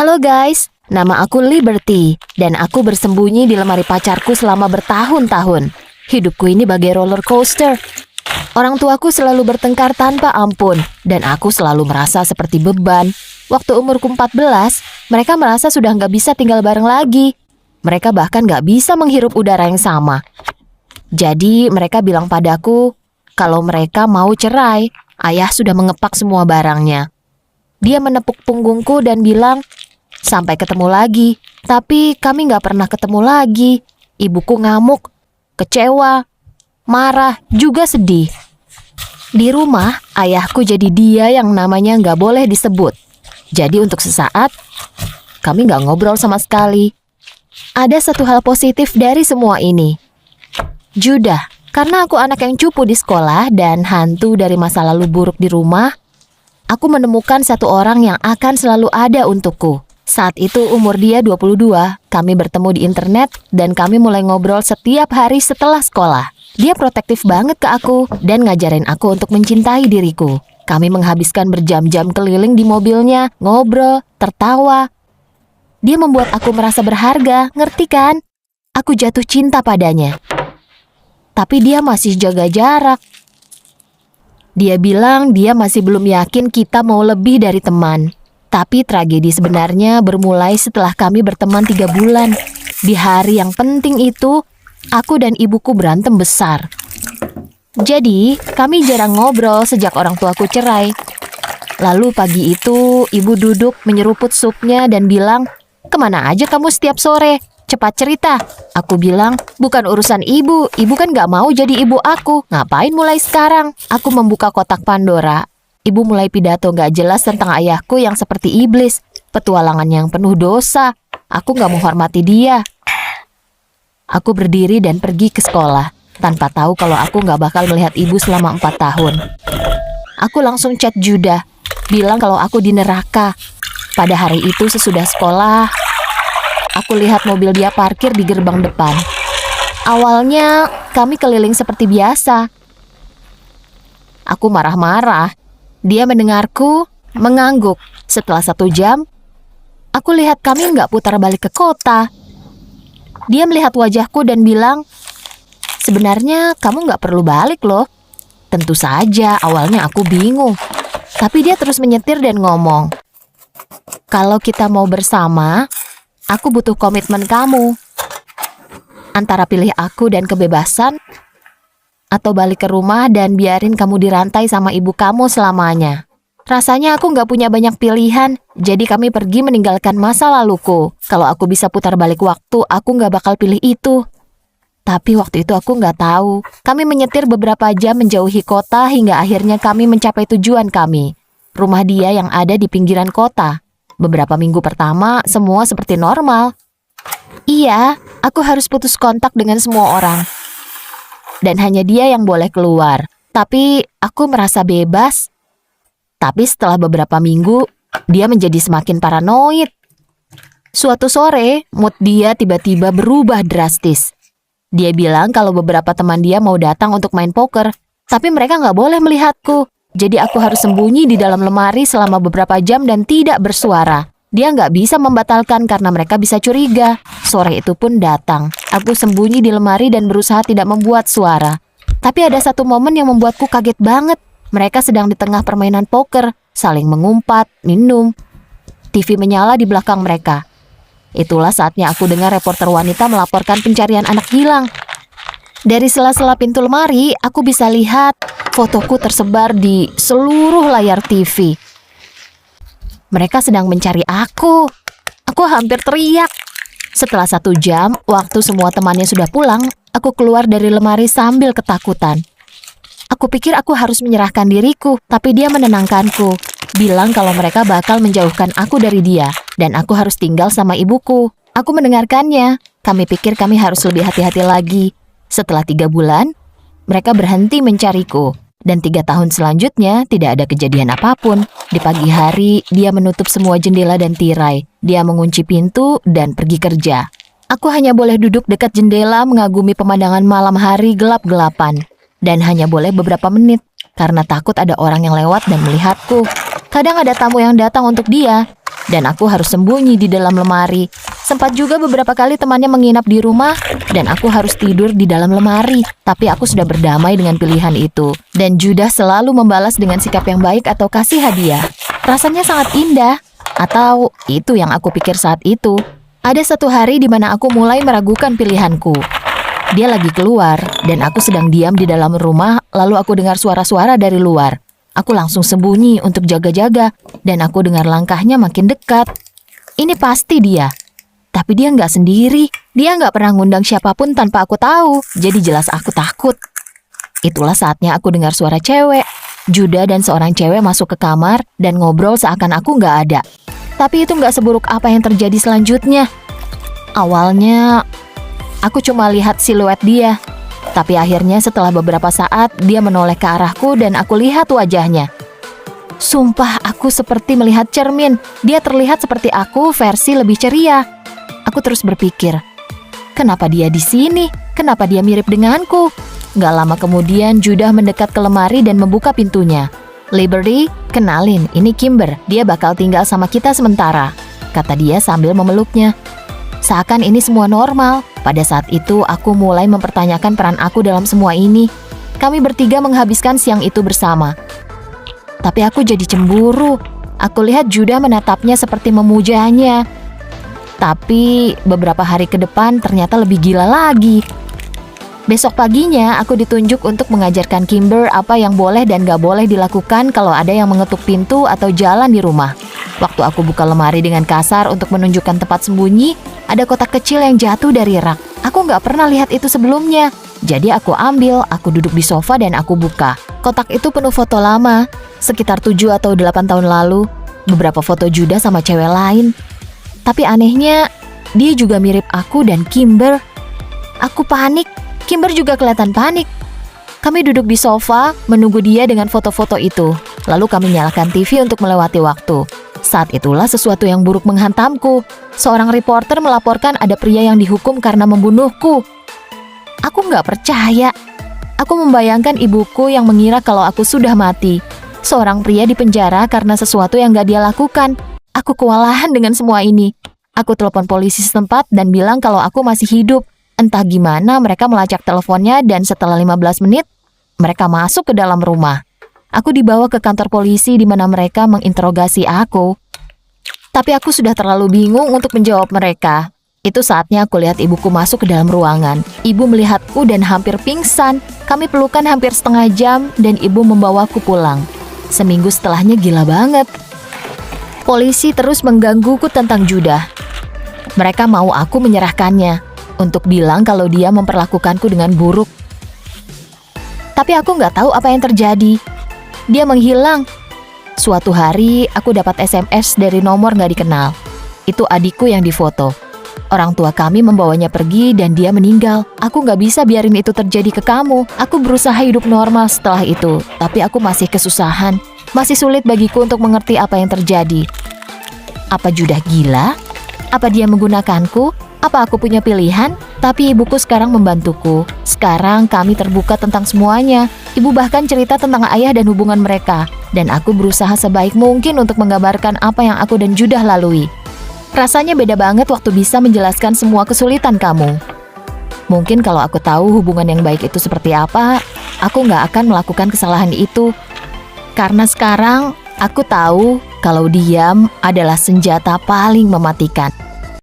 Halo guys, nama aku Liberty dan aku bersembunyi di lemari pacarku selama bertahun-tahun. Hidupku ini bagai roller coaster. Orang tuaku selalu bertengkar tanpa ampun dan aku selalu merasa seperti beban. Waktu umurku 14, mereka merasa sudah nggak bisa tinggal bareng lagi. Mereka bahkan nggak bisa menghirup udara yang sama. Jadi mereka bilang padaku kalau mereka mau cerai. Ayah sudah mengepak semua barangnya. Dia menepuk punggungku dan bilang, "Sampai ketemu lagi." Tapi kami nggak pernah ketemu lagi. Ibuku ngamuk, kecewa, marah, juga sedih. Di rumah, ayahku jadi dia yang namanya nggak boleh disebut. Jadi untuk sesaat, kami nggak ngobrol sama sekali. Ada satu hal positif dari semua ini. Judah, karena aku anak yang cupu di sekolah dan hantu dari masa lalu buruk di rumah, aku menemukan satu orang yang akan selalu ada untukku. Saat itu umur dia 22, kami bertemu di internet dan kami mulai ngobrol setiap hari setelah sekolah. Dia protektif banget ke aku dan ngajarin aku untuk mencintai diriku. Kami menghabiskan berjam-jam keliling di mobilnya, ngobrol, tertawa. Dia membuat aku merasa berharga, ngerti kan? Aku jatuh cinta padanya. Tapi dia masih jaga jarak. Dia bilang dia masih belum yakin kita mau lebih dari teman. Tapi tragedi sebenarnya bermulai setelah kami berteman 3 bulan. Di hari yang penting itu, aku dan ibuku berantem besar. Jadi, kami jarang ngobrol sejak orang tuaku cerai. Lalu pagi itu, ibu duduk menyeruput supnya dan bilang, "Kemana aja kamu setiap sore? Cepat cerita." Aku bilang, "Bukan urusan ibu. Ibu kan gak mau jadi ibu aku. Ngapain mulai sekarang?" Aku membuka kotak Pandora. Ibu mulai pidato gak jelas tentang ayahku yang seperti iblis. Petualangan yang penuh dosa. Aku gak menghormati dia. Aku berdiri dan pergi ke sekolah, tanpa tahu kalau aku gak bakal melihat ibu selama 4 tahun. Aku langsung chat Judah, bilang kalau aku di neraka. Pada hari itu sesudah sekolah, aku lihat mobil dia parkir di gerbang depan. Awalnya kami keliling seperti biasa. Aku marah-marah. Dia mendengarku, mengangguk. Setelah 1 jam, aku lihat kami nggak putar balik ke kota. Dia melihat wajahku dan bilang, "Sebenarnya kamu nggak perlu balik loh." Tentu saja, awalnya aku bingung. Tapi dia terus menyetir dan ngomong, "Kalau kita mau bersama, aku butuh komitmen kamu. Antara pilih aku dan kebebasan, atau balik ke rumah dan biarin kamu dirantai sama ibu kamu selamanya." Rasanya aku nggak punya banyak pilihan, jadi kami pergi meninggalkan masa laluku. Kalau aku bisa putar balik waktu, aku nggak bakal pilih itu. Tapi waktu itu aku nggak tahu. Kami menyetir beberapa jam menjauhi kota hingga akhirnya kami mencapai tujuan kami. Rumah dia yang ada di pinggiran kota. Beberapa minggu pertama, semua seperti normal. Iya, aku harus putus kontak dengan semua orang. Dan hanya dia yang boleh keluar. Tapi aku merasa bebas. Tapi setelah beberapa minggu, dia menjadi semakin paranoid. Suatu sore, mood dia tiba-tiba berubah drastis. Dia bilang kalau beberapa teman dia mau datang untuk main poker, tapi mereka nggak boleh melihatku. Jadi aku harus sembunyi di dalam lemari selama beberapa jam dan tidak bersuara. Dia nggak bisa membatalkan karena mereka bisa curiga. Sore itu pun datang. Aku sembunyi di lemari dan berusaha tidak membuat suara. Tapi ada satu momen yang membuatku kaget banget. Mereka sedang di tengah permainan poker, saling mengumpat, minum. TV menyala di belakang mereka. Itulah saatnya aku dengar reporter wanita melaporkan pencarian anak hilang. Dari sela-sela pintu lemari, aku bisa lihat fotoku tersebar di seluruh layar TV. Mereka sedang mencari aku. Aku hampir teriak. Setelah 1 jam, waktu semua temannya sudah pulang, aku keluar dari lemari sambil ketakutan. Aku pikir aku harus menyerahkan diriku, tapi dia menenangkanku. Bilang kalau mereka bakal menjauhkan aku dari dia, dan aku harus tinggal sama ibuku. Aku mendengarkannya. Kami pikir kami harus lebih hati-hati lagi. Setelah 3 bulan, mereka berhenti mencariku. Dan 3 tahun selanjutnya, tidak ada kejadian apapun. Di pagi hari, dia menutup semua jendela dan tirai. Dia mengunci pintu dan pergi kerja. Aku hanya boleh duduk dekat jendela mengagumi pemandangan malam hari gelap-gelapan. Dan hanya boleh beberapa menit, karena takut ada orang yang lewat dan melihatku. Kadang ada tamu yang datang untuk dia, dan aku harus sembunyi di dalam lemari. Sempat juga beberapa kali temannya menginap di rumah, dan aku harus tidur di dalam lemari. Tapi aku sudah berdamai dengan pilihan itu. Dan Judah selalu membalas dengan sikap yang baik atau kasih hadiah. Rasanya sangat indah. Atau itu yang aku pikir saat itu. Ada satu hari di mana aku mulai meragukan pilihanku. Dia lagi keluar, dan aku sedang diam di dalam rumah, lalu aku dengar suara-suara dari luar. Aku langsung sembunyi untuk jaga-jaga, dan aku dengar langkahnya makin dekat. Ini pasti dia. Tapi dia nggak sendiri. Dia nggak pernah ngundang siapapun tanpa aku tahu, jadi jelas aku takut. Itulah saatnya aku dengar suara cewek. Judah dan seorang cewek masuk ke kamar dan ngobrol seakan aku nggak ada. Tapi itu nggak seburuk apa yang terjadi selanjutnya. Awalnya, aku cuma lihat siluet dia. Tapi akhirnya setelah beberapa saat, dia menoleh ke arahku dan aku lihat wajahnya. Sumpah, aku seperti melihat cermin. Dia terlihat seperti aku versi lebih ceria. Aku terus berpikir, kenapa dia di sini? Kenapa dia mirip denganku? Gak lama kemudian, Judah mendekat ke lemari dan membuka pintunya. Liberty, kenalin, ini Kimber. Dia bakal tinggal sama kita sementara, kata dia sambil memeluknya. Seakan ini semua normal. Pada saat itu, aku mulai mempertanyakan peran aku dalam semua ini. Kami bertiga menghabiskan siang itu bersama. Tapi aku jadi cemburu. Aku lihat Judah menatapnya seperti memujanya. Tapi beberapa hari ke depan ternyata lebih gila lagi. Besok paginya, aku ditunjuk untuk mengajarkan Kimber apa yang boleh dan gak boleh dilakukan kalau ada yang mengetuk pintu atau jalan di rumah. Waktu aku buka lemari dengan kasar untuk menunjukkan tempat sembunyi, ada kotak kecil yang jatuh dari rak. Aku nggak pernah lihat itu sebelumnya. Jadi aku ambil, aku duduk di sofa dan aku buka. Kotak itu penuh foto lama, sekitar 7 atau 8 tahun lalu. Beberapa foto Judah sama cewek lain. Tapi anehnya, dia juga mirip aku dan Kimber. Aku panik, Kimber juga kelihatan panik. Kami duduk di sofa, menunggu dia dengan foto-foto itu. Lalu kami nyalakan TV untuk melewati waktu. Saat itulah sesuatu yang buruk menghantamku. Seorang reporter melaporkan ada pria yang dihukum karena membunuhku. Aku nggak percaya. Aku membayangkan ibuku yang mengira kalau aku sudah mati. Seorang pria di penjara karena sesuatu yang nggak dia lakukan. Aku kewalahan dengan semua ini. Aku telepon polisi setempat dan bilang kalau aku masih hidup. Entah gimana mereka melacak teleponnya dan setelah 15 menit, mereka masuk ke dalam rumah. Aku dibawa ke kantor polisi di mana mereka menginterogasi aku. Tapi aku sudah terlalu bingung untuk menjawab mereka. Itu saatnya aku lihat ibuku masuk ke dalam ruangan. Ibu melihatku dan hampir pingsan. Kami pelukan hampir setengah jam dan ibu membawaku pulang. Seminggu setelahnya gila banget. Polisi terus menggangguku tentang Judah. Mereka mau aku menyerahkannya untuk bilang kalau dia memperlakukanku dengan buruk. Tapi aku nggak tahu apa yang terjadi. Dia menghilang. Suatu hari, aku dapat SMS dari nomor nggak dikenal. Itu adikku yang difoto. Orang tua kami membawanya pergi dan dia meninggal. Aku nggak bisa biarin itu terjadi ke kamu. Aku berusaha hidup normal setelah itu, tapi aku masih kesusahan. Masih sulit bagiku untuk mengerti apa yang terjadi. Apa Judah gila? Apa dia menggunakanku? Apa aku punya pilihan? Tapi ibuku sekarang membantuku. Sekarang kami terbuka tentang semuanya. Ibu bahkan cerita tentang ayah dan hubungan mereka. Dan aku berusaha sebaik mungkin untuk menggambarkan apa yang aku dan Judah lalui. Rasanya beda banget waktu bisa menjelaskan semua kesulitan kamu. Mungkin kalau aku tahu hubungan yang baik itu seperti apa, aku nggak akan melakukan kesalahan itu. Karena sekarang aku tahu kalau diam adalah senjata paling mematikan.